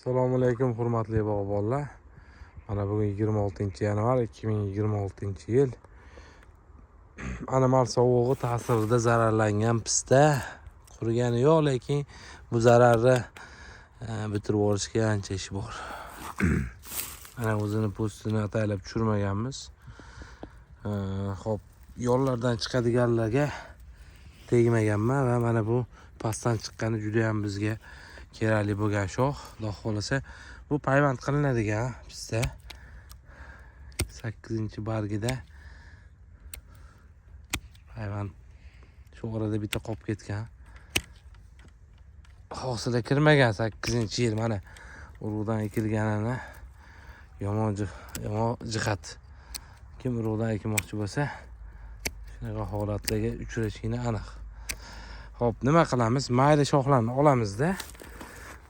Assalomu alaykum hurmatli bog'bonlar. Mana bugun 26-yanvar 2026-yil. Anomal sovug'i ta'sirida zararlangan pista qurigani yo'q, lekin bu zararni bitirib olishga ancha ish bor. Mana o'zini postini ataylab tushirmaganmiz. Xo'p, yo'llardan chiqadiganlarga tegmaganman va mana bu pastdan chiqqani juda ham bizga kerakli bo'lgan shox. Xudo xolasa bu payvand qilinadigan pista. 8-bargida payvand shu orada bitta qolib ketgan. Hosila kirmagan 8-yil mana urug'dan ekilganini yomon jihat. Kim urug'dan ekmoqchi bo'lsa shunaqa holatlarga uchrashini aniq. Xo'p, nima qilamiz? Mayda shoxlarni olamizda.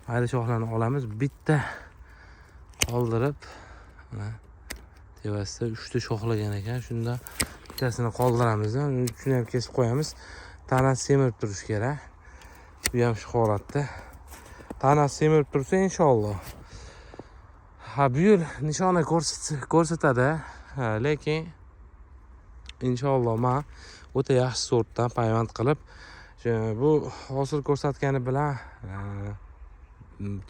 Mayda shoxlarni olamiz, bitta qoldirib, mana tevasida 3 ta shoxlagan ekan. Shunda bittasini qoldiramiz, shuni ham kesib qo'yamiz. Tanasi semirib turishi kerak. Bu ham shu holatda. Tanasi semirib tursa inshaalloh. Bu yil nishona ko'rsatadi, lekin inshaalloh men o'ta yaxshi sortdan payvand qilib, bu hosil ko'rsatgani bilan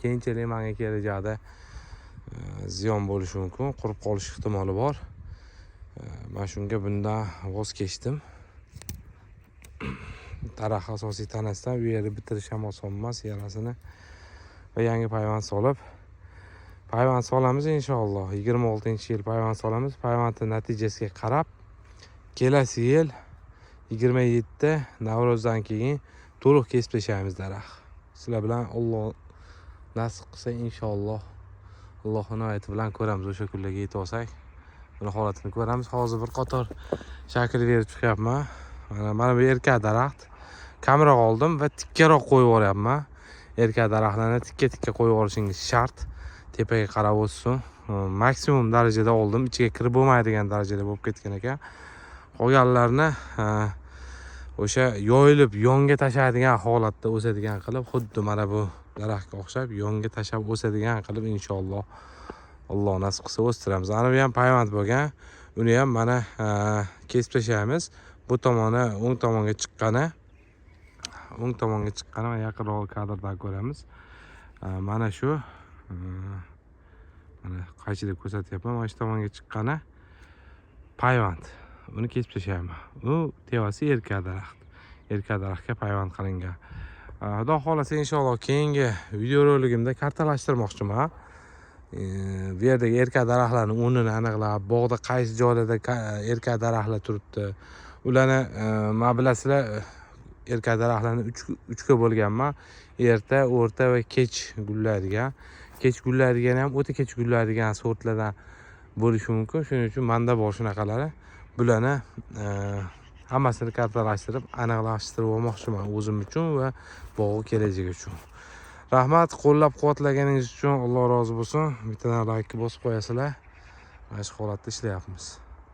keyinchalik menga kelajakda ziyon bo'lishi mumkin, qurib qolish ehtimoli bor. Men shunga bundan voz kechdim. Daraxt asosiy tanasidan bu yerda bitirish ham oson emas, yarasini va yangi payvand solib solamiz inshaalloh. 26-yil payvand solamiz. Payvandning natijasiga qarab kelasi yil 27 Navruzdan keyin to'liq kesib tashlaymiz daraxt. Sizlar bilan Alloh nasib qilsa inshaalloh Allohning oyati bilan ko'ramiz, o'sha kunlarga yetib olsak. Buni holatini ko'ramiz. Hozir bir qator shakl berib chiqyapman. Mana bu erkak daraxt. Kamroq oldim va tikkaroq qo'yib yuboryapman. Erkak daraxtlarni tikka qo'yib yuborishingiz shart. Tepaga qarab o'tsin. Maksimum darajada oldim. Ichiga kirib bo'lmaydigan darajada bo'lib ketgan ekan. Qolganlarni o'sha yoyilib yonga tashlaydigan holatda o'sadigan qilib, xuddi mana bu daraxtga o'xshab yonga tashlab o'sadigan qilib inshaalloh Alloh nasib qilsa o'stiramiz. Ana bu ham payvand bo'lgan. Uni ham mana kesib tashlaymiz. Bu tomoni o'ng tomonga chiqqani va yaqinroq kadrdan ko'ramiz. Mana shu mana qaychilib ko'rsatyapman. Mana shu tomonga chiqqani payvand. Uni kesib tashlayman. U tevasi erkak daraxt. Erkak daraxtga payvand qilingan. Xudo xolasa inshaalloh keyingi videoroligimda kartalashtirmoqchiman. Bu yerdagi erkak daraxtlarning o'rnini aniqlab, bog'da qaysi joylarda erkak daraxtlar turibdi. Ularni men bilasizlar, erkak daraxtlarni 3 ga bo'lganman. Erta, o'rta va kech gullaydigan. Kech gullaydigan ham o'ta kech gullaydigan sortlardan bo'lishi mumkin. Shuning uchun menda bor shunaqalari. Bularni hammasini kartalashtirib, aniqlashtirib olmoqchiman o'zim uchun va bog'i kelajagi uchun. Rahmat, qo'llab-quvvatlaganingiz uchun Alloh rozi bo'lsin. Bittadan like bosib qo'yasizlar. Mana shu holatda ishlayapmiz.